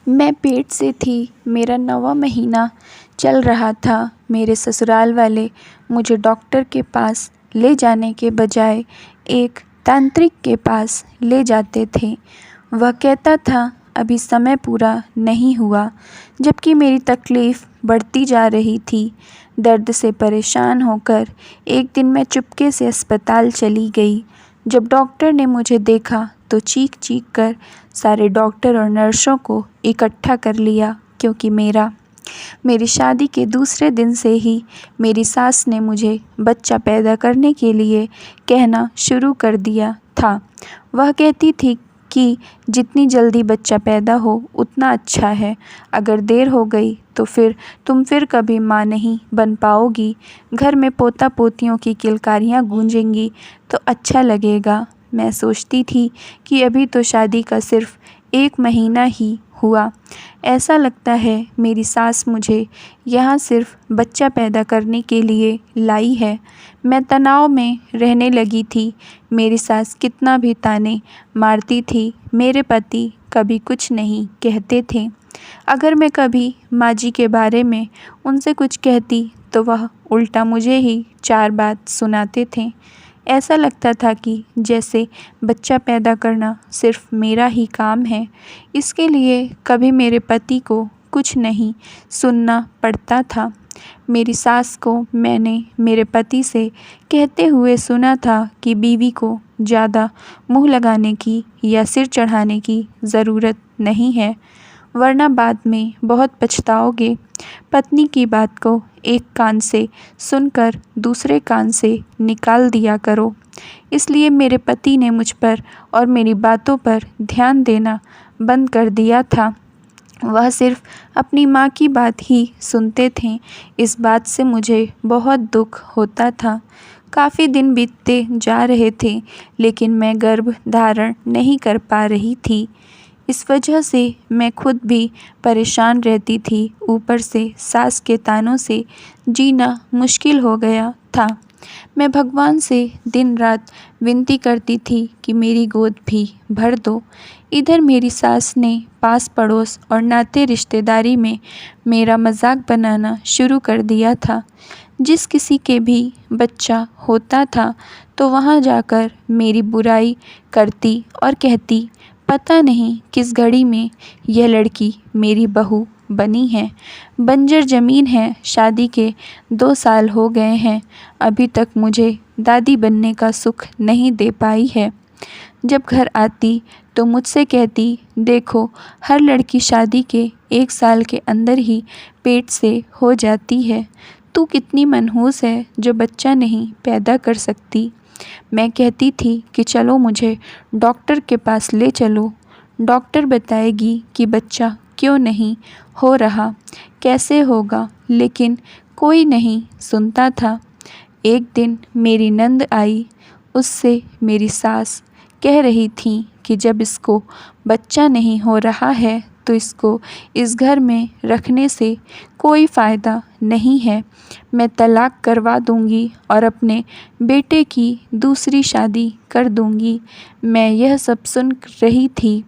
मैं पेट से थी, मेरा 9वां महीना चल रहा था। मेरे ससुराल वाले मुझे डॉक्टर के पास ले जाने के बजाय एक तांत्रिक के पास ले जाते थे। वह कहता था अभी समय पूरा नहीं हुआ, जबकि मेरी तकलीफ़ बढ़ती जा रही थी। दर्द से परेशान होकर एक दिन मैं चुपके से अस्पताल चली गई। जब डॉक्टर ने मुझे देखा तो चीख-चीख कर सारे डॉक्टर और नर्सों को इकट्ठा कर लिया, क्योंकि मेरी शादी के दूसरे दिन से ही मेरी सास ने मुझे बच्चा पैदा करने के लिए कहना शुरू कर दिया था। वह कहती थी कि जितनी जल्दी बच्चा पैदा हो उतना अच्छा है। अगर देर हो गई तो तुम कभी माँ नहीं बन पाओगी। घर में पोता-पोतियों की किलकारियाँ गूंजेंगी तो अच्छा लगेगा। मैं सोचती थी कि अभी तो शादी का सिर्फ 1 महीना ही हुआ। ऐसा लगता है मेरी सास मुझे यहाँ सिर्फ बच्चा पैदा करने के लिए लाई है। मैं तनाव में रहने लगी थी। मेरी सास कितना भी ताने मारती थी, मेरे पति कभी कुछ नहीं कहते थे। अगर मैं कभी माँ जी के बारे में उनसे कुछ कहती तो वह उल्टा मुझे ही 4 बात सुनाते थे। ऐसा लगता था कि जैसे बच्चा पैदा करना सिर्फ मेरा ही काम है। इसके लिए कभी मेरे पति को कुछ नहीं सुनना पड़ता था। मेरी सास को मैंने मेरे पति से कहते हुए सुना था कि बीवी को ज़्यादा मुँह लगाने की या सिर चढ़ाने की ज़रूरत नहीं है, वरना बाद में बहुत पछताओगे। पत्नी की बात को एक कान से सुनकर दूसरे कान से निकाल दिया करो। इसलिए मेरे पति ने मुझ पर और मेरी बातों पर ध्यान देना बंद कर दिया था। वह सिर्फ अपनी माँ की बात ही सुनते थे। इस बात से मुझे बहुत दुख होता था। काफ़ी दिन बीतते जा रहे थे, लेकिन मैं गर्भ धारण नहीं कर पा रही थी। इस वजह से मैं खुद भी परेशान रहती थी। ऊपर से सास के तानों से जीना मुश्किल हो गया था। मैं भगवान से दिन रात विनती करती थी कि मेरी गोद भी भर दो। इधर मेरी सास ने पास पड़ोस और नाते रिश्तेदारी में मेरा मजाक बनाना शुरू कर दिया था। जिस किसी के भी बच्चा होता था तो वहाँ जाकर मेरी बुराई करती और कहती, पता नहीं किस घड़ी में यह लड़की मेरी बहू बनी है। बंजर ज़मीन है, शादी के 2 साल हो गए हैं, अभी तक मुझे दादी बनने का सुख नहीं दे पाई है। जब घर आती तो मुझसे कहती, देखो हर लड़की शादी के 1 साल के अंदर ही पेट से हो जाती है। तू कितनी मनहूस है जो बच्चा नहीं पैदा कर सकती। मैं कहती थी कि चलो मुझे डॉक्टर के पास ले चलो, डॉक्टर बताएगी कि बच्चा क्यों नहीं हो रहा, कैसे होगा, लेकिन कोई नहीं सुनता था। एक दिन मेरी नंद आई, उससे मेरी सास कह रही थी कि जब इसको बच्चा नहीं हो रहा है तो इसको इस घर में रखने से कोई फ़ायदा नहीं है। मैं तलाक करवा दूंगी और अपने बेटे की दूसरी शादी कर दूंगी। मैं यह सब सुन रही थी।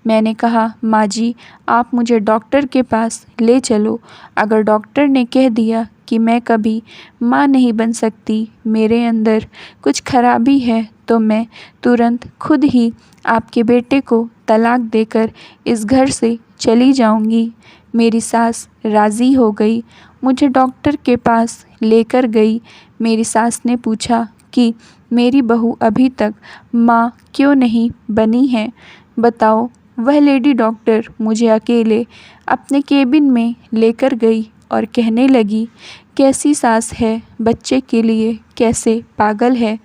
मैंने कहा, माँ जी आप मुझे डॉक्टर के पास ले चलो। अगर डॉक्टर ने कह दिया कि मैं कभी माँ नहीं बन सकती, मेरे अंदर कुछ खराबी है, तो मैं तुरंत खुद ही आपके बेटे को तलाक देकर इस घर से चली जाऊंगी। मेरी सास राज़ी हो गई, मुझे डॉक्टर के पास लेकर गई। मेरी सास ने पूछा कि मेरी बहू अभी तक माँ क्यों नहीं बनी है, बताओ। वह लेडी डॉक्टर मुझे अकेले अपने केबिन में लेकर गई और कहने लगी, कैसी सास है, बच्चे के लिए कैसे पागल है।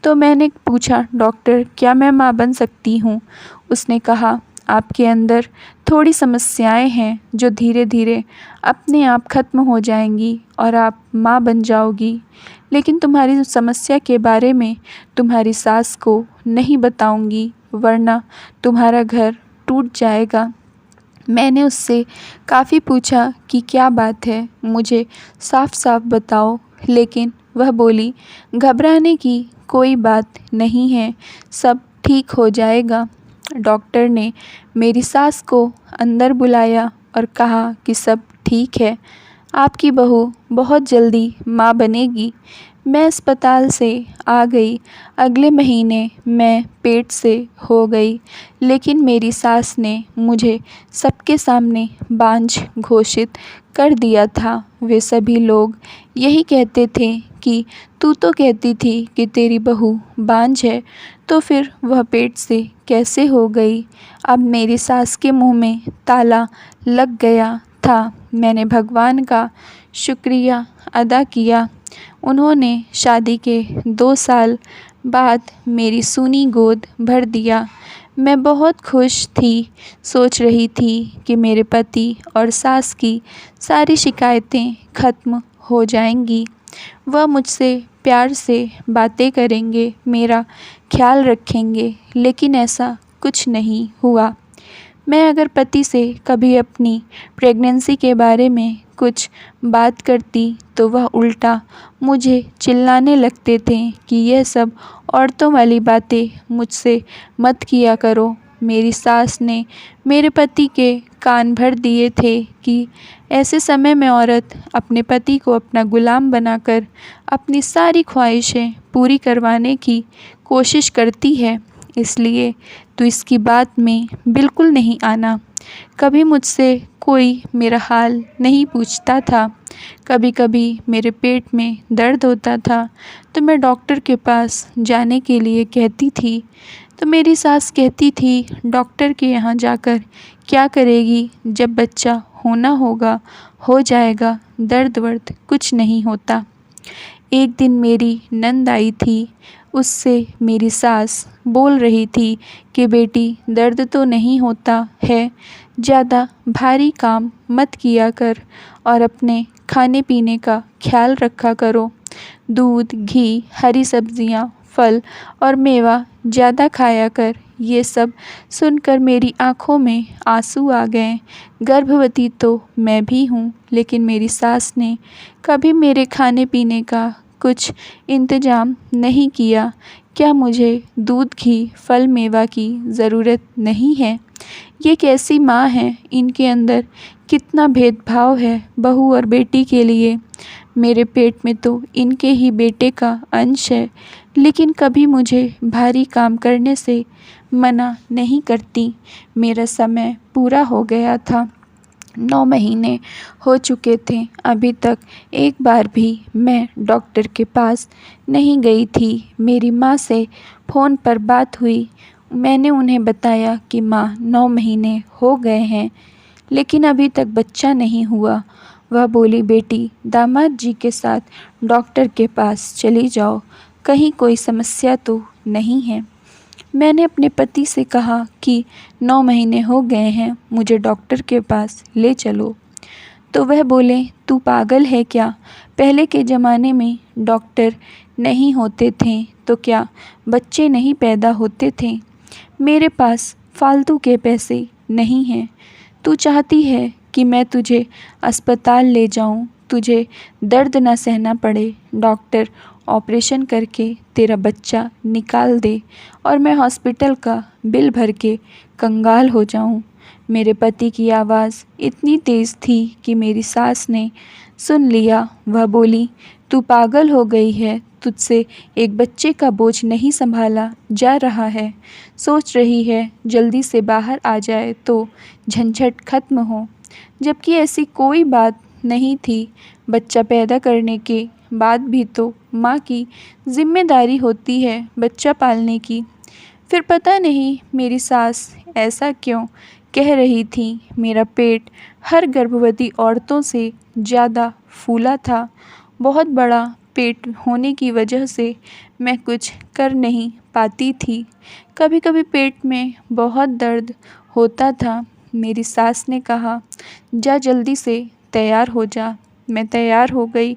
तो मैंने पूछा, डॉक्टर क्या मैं माँ बन सकती हूँ? उसने कहा, आपके अंदर थोड़ी समस्याएं हैं जो धीरे धीरे अपने आप ख़त्म हो जाएंगी और आप माँ बन जाओगी, लेकिन तुम्हारी समस्या के बारे में तुम्हारी सास को नहीं बताऊंगी, वरना तुम्हारा घर टूट जाएगा। मैंने उससे काफ़ी पूछा कि क्या बात है, मुझे साफ साफ बताओ, लेकिन वह बोली, घबराने की कोई बात नहीं है, सब ठीक हो जाएगा। डॉक्टर ने मेरी सास को अंदर बुलाया और कहा कि सब ठीक है, आपकी बहू बहुत जल्दी माँ बनेगी। मैं अस्पताल से आ गई। अगले महीने मैं पेट से हो गई, लेकिन मेरी सास ने मुझे सबके सामने बांझ घोषित कर दिया था। वे सभी लोग यही कहते थे कि तू तो कहती थी कि तेरी बहू बांझ है, तो फिर वह पेट से कैसे हो गई। अब मेरी सास के मुंह में ताला लग गया था। मैंने भगवान का शुक्रिया अदा किया। उन्होंने शादी के 2 साल बाद मेरी सूनी गोद भर दिया। मैं बहुत खुश थी, सोच रही थी कि मेरे पति और सास की सारी शिकायतें ख़त्म हो जाएंगी। वह मुझसे प्यार से बातें करेंगे, मेरा ख्याल रखेंगे, लेकिन ऐसा कुछ नहीं हुआ। मैं अगर पति से कभी अपनी प्रेगनेंसी के बारे में कुछ बात करती तो वह उल्टा मुझे चिल्लाने लगते थे कि यह सब औरतों वाली बातें मुझसे मत किया करो। मेरी सास ने मेरे पति के कान भर दिए थे कि ऐसे समय में औरत अपने पति को अपना गुलाम बनाकर अपनी सारी ख्वाहिशें पूरी करवाने की कोशिश करती है, इसलिए तो इसकी बात में बिल्कुल नहीं आना। कभी मुझसे कोई मेरा हाल नहीं पूछता था। कभी कभी मेरे पेट में दर्द होता था तो मैं डॉक्टर के पास जाने के लिए कहती थी, तो मेरी सास कहती थी डॉक्टर के यहाँ जाकर क्या करेगी, जब बच्चा होना होगा हो जाएगा, दर्द वर्द कुछ नहीं होता। एक दिन मेरी नंद आई थी, उससे मेरी सास बोल रही थी कि बेटी दर्द तो नहीं होता है, ज़्यादा भारी काम मत किया कर और अपने खाने पीने का ख्याल रखा करो। दूध, घी, हरी सब्जियां, फल और मेवा ज़्यादा खाया कर। ये सब सुनकर मेरी आँखों में आंसू आ गए। गर्भवती तो मैं भी हूँ, लेकिन मेरी सास ने कभी मेरे खाने पीने का कुछ इंतज़ाम नहीं किया। क्या मुझे दूध, घी, फल, मेवा की ज़रूरत नहीं है? ये कैसी माँ है, इनके अंदर कितना भेदभाव है बहू और बेटी के लिए। मेरे पेट में तो इनके ही बेटे का अंश है, लेकिन कभी मुझे भारी काम करने से मना नहीं करती। मेरा समय पूरा हो गया था, 9 महीने हो चुके थे। अभी तक एक बार भी मैं डॉक्टर के पास नहीं गई थी। मेरी माँ से फ़ोन पर बात हुई। मैंने उन्हें बताया कि माँ 9 महीने हो गए हैं, लेकिन अभी तक बच्चा नहीं हुआ। वह बोली, बेटी दामाद जी के साथ डॉक्टर के पास चली जाओ, कहीं कोई समस्या तो नहीं है। मैंने अपने पति से कहा कि 9 महीने हो गए हैं, मुझे डॉक्टर के पास ले चलो। तो वह बोले, तू पागल है क्या? पहले के ज़माने में डॉक्टर नहीं होते थे तो क्या बच्चे नहीं पैदा होते थे? मेरे पास फालतू के पैसे नहीं हैं। तू चाहती है कि मैं तुझे अस्पताल ले जाऊं, तुझे दर्द ना सहना पड़े, डॉक्टर ऑपरेशन करके तेरा बच्चा निकाल दे और मैं हॉस्पिटल का बिल भर के कंगाल हो जाऊं। मेरे पति की आवाज़ इतनी तेज़ थी कि मेरी सास ने सुन लिया। वह बोली, तू पागल हो गई है, तुझसे एक बच्चे का बोझ नहीं संभाला जा रहा है। सोच रही है जल्दी से बाहर आ जाए तो झंझट खत्म हो, जबकि ऐसी कोई बात नहीं थी। बच्चा पैदा करने के बाद भी तो माँ की जिम्मेदारी होती है बच्चा पालने की। फिर पता नहीं मेरी सास ऐसा क्यों कह रही थी। मेरा पेट हर गर्भवती औरतों से ज़्यादा फूला था। बहुत बड़ा पेट होने की वजह से मैं कुछ कर नहीं पाती थी। कभी कभी पेट में बहुत दर्द होता था। मेरी सास ने कहा, जा जल्दी से तैयार हो जा। मैं तैयार हो गई।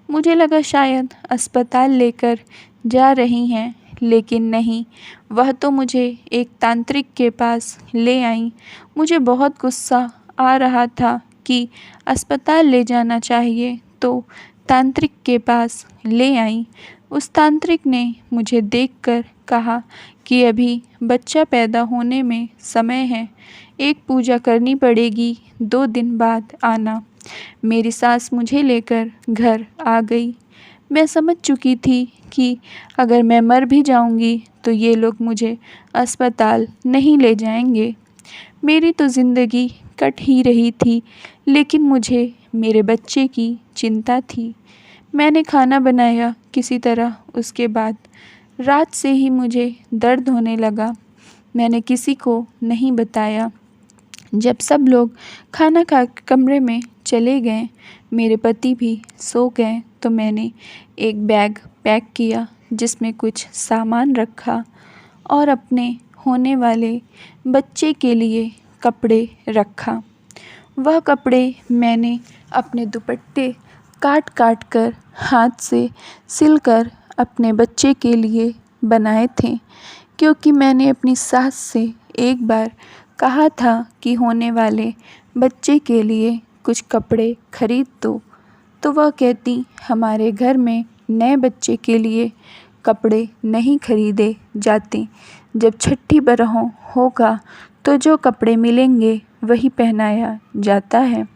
मुझे लगा शायद अस्पताल लेकर जा रही हैं, लेकिन नहीं, वह तो मुझे एक तांत्रिक के पास ले आई। मुझे बहुत गुस्सा आ रहा था कि अस्पताल ले जाना चाहिए तो तांत्रिक के पास ले आई। उस तांत्रिक ने मुझे देखकर कहा कि अभी बच्चा पैदा होने में समय है, एक पूजा करनी पड़ेगी, 2 दिन बाद आना। मेरी सास मुझे लेकर घर आ गई। मैं समझ चुकी थी कि अगर मैं मर भी जाऊंगी तो ये लोग मुझे अस्पताल नहीं ले जाएंगे। मेरी तो ज़िंदगी कट ही रही थी, लेकिन मुझे मेरे बच्चे की चिंता थी। मैंने खाना बनाया किसी तरह। उसके बाद रात से ही मुझे दर्द होने लगा। मैंने किसी को नहीं बताया। जब सब लोग खाना खा के कमरे में चले गए, मेरे पति भी सो गए, तो मैंने एक बैग पैक किया जिसमें कुछ सामान रखा और अपने होने वाले बच्चे के लिए कपड़े रखा। वह कपड़े मैंने अपने दुपट्टे काट काट कर हाथ से सिलकर अपने बच्चे के लिए बनाए थे, क्योंकि मैंने अपनी सास से एक बार कहा था कि होने वाले बच्चे के लिए कुछ कपड़े खरीद दो, तो वह कहती हमारे घर में नए बच्चे के लिए कपड़े नहीं खरीदे जाते। जब छठी बरहों होगा तो जो कपड़े मिलेंगे वही पहनाया जाता है।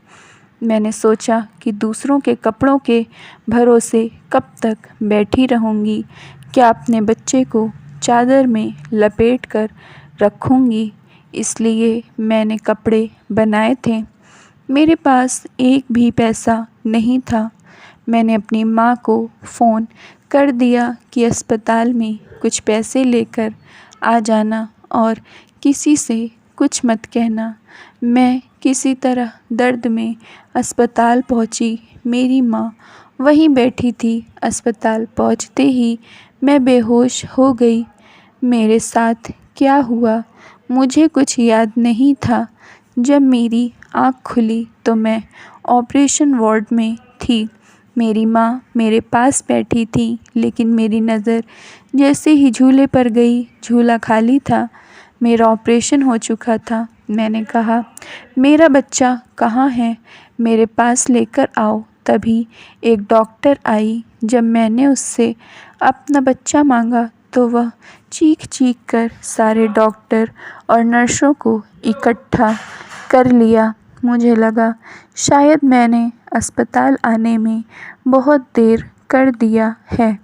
मैंने सोचा कि दूसरों के कपड़ों के भरोसे कब तक बैठी रहूँगी, क्या अपने बच्चे को चादर में लपेट कर रखूँगी। इसलिए मैंने कपड़े बनाए थे। मेरे पास एक भी पैसा नहीं था। मैंने अपनी माँ को फ़ोन कर दिया कि अस्पताल में कुछ पैसे लेकर आ जाना और किसी से कुछ मत कहना। मैं किसी तरह दर्द में अस्पताल पहुंची। मेरी माँ वहीं बैठी थी। अस्पताल पहुंचते ही मैं बेहोश हो गई। मेरे साथ क्या हुआ मुझे कुछ याद नहीं था। जब मेरी आँख खुली तो मैं ऑपरेशन वार्ड में थी। मेरी माँ मेरे पास बैठी थी, लेकिन मेरी नज़र जैसे ही झूले पर गई, झूला खाली था। मेरा ऑपरेशन हो चुका था। मैंने कहा, मेरा बच्चा कहाँ है, मेरे पास लेकर आओ। तभी एक डॉक्टर आई। जब मैंने उससे अपना बच्चा मांगा तो वह चीख चीख कर सारे डॉक्टर और नर्सों को इकट्ठा कर लिया। मुझे लगा शायद मैंने अस्पताल आने में बहुत देर कर दिया है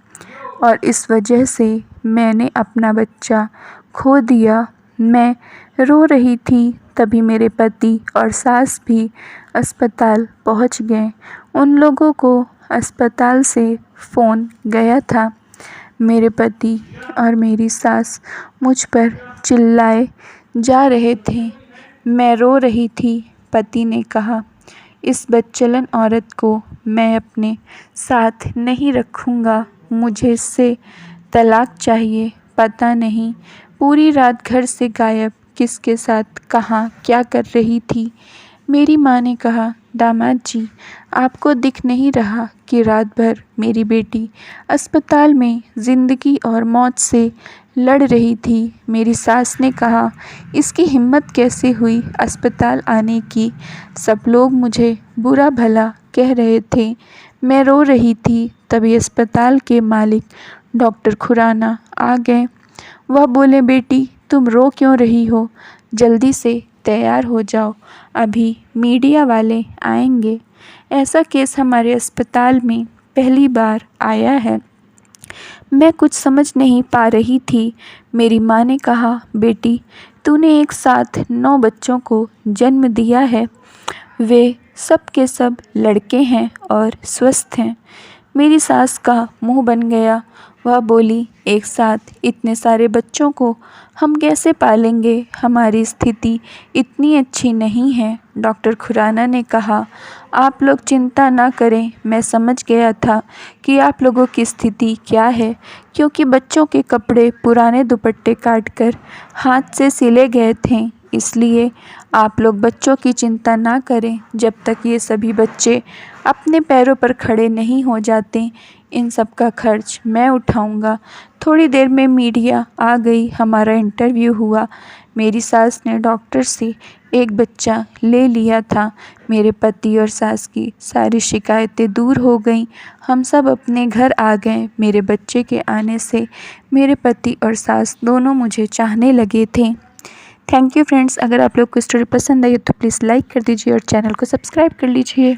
और इस वजह से मैंने अपना बच्चा खो दिया। मैं रो रही थी, तभी मेरे पति और सास भी अस्पताल पहुंच गए। उन लोगों को अस्पताल से फ़ोन गया था। मेरे पति और मेरी सास मुझ पर चिल्लाए जा रहे थे। मैं रो रही थी। पति ने कहा, इस बदचलन औरत को मैं अपने साथ नहीं रखूँगा, मुझे इससे तलाक चाहिए। पता नहीं पूरी रात घर से गायब, किसके साथ कहाँ क्या कर रही थी। मेरी माँ ने कहा, दामाद जी, आपको दिख नहीं रहा कि रात भर मेरी बेटी अस्पताल में ज़िंदगी और मौत से लड़ रही थी। मेरी सास ने कहा, इसकी हिम्मत कैसे हुई अस्पताल आने की। सब लोग मुझे बुरा भला कह रहे थे। मैं रो रही थी। तभी अस्पताल के मालिक डॉक्टर खुराना आ गए। वह बोले, बेटी तुम रो क्यों रही हो, जल्दी से तैयार हो जाओ, अभी मीडिया वाले आएंगे। ऐसा केस हमारे अस्पताल में पहली बार आया है। मैं कुछ समझ नहीं पा रही थी। मेरी माँ ने कहा, बेटी तूने एक साथ 9 बच्चों को जन्म दिया है, वे सब के सब लड़के हैं और स्वस्थ हैं। मेरी सास का मुंह बन गया। वह बोली, एक साथ इतने सारे बच्चों को हम कैसे पालेंगे, हमारी स्थिति इतनी अच्छी नहीं है। डॉक्टर खुराना ने कहा, आप लोग चिंता ना करें, मैं समझ गया था कि आप लोगों की स्थिति क्या है, क्योंकि बच्चों के कपड़े पुराने दुपट्टे काटकर हाथ से सिले गए थे। इसलिए आप लोग बच्चों की चिंता ना करें। जब तक ये सभी बच्चे अपने पैरों पर खड़े नहीं हो जाते, इन सब का खर्च मैं उठाऊंगा। थोड़ी देर में मीडिया आ गई, हमारा इंटरव्यू हुआ। मेरी सास ने डॉक्टर से एक बच्चा ले लिया था। मेरे पति और सास की सारी शिकायतें दूर हो गईं। हम सब अपने घर आ गए। मेरे बच्चे के आने से मेरे पति और सास दोनों मुझे चाहने लगे थे। Thank you friends. अगर आप लोग को स्टोरी पसंद आई तो प्लीज़ लाइक कर दीजिए और चैनल को सब्सक्राइब कर लीजिए।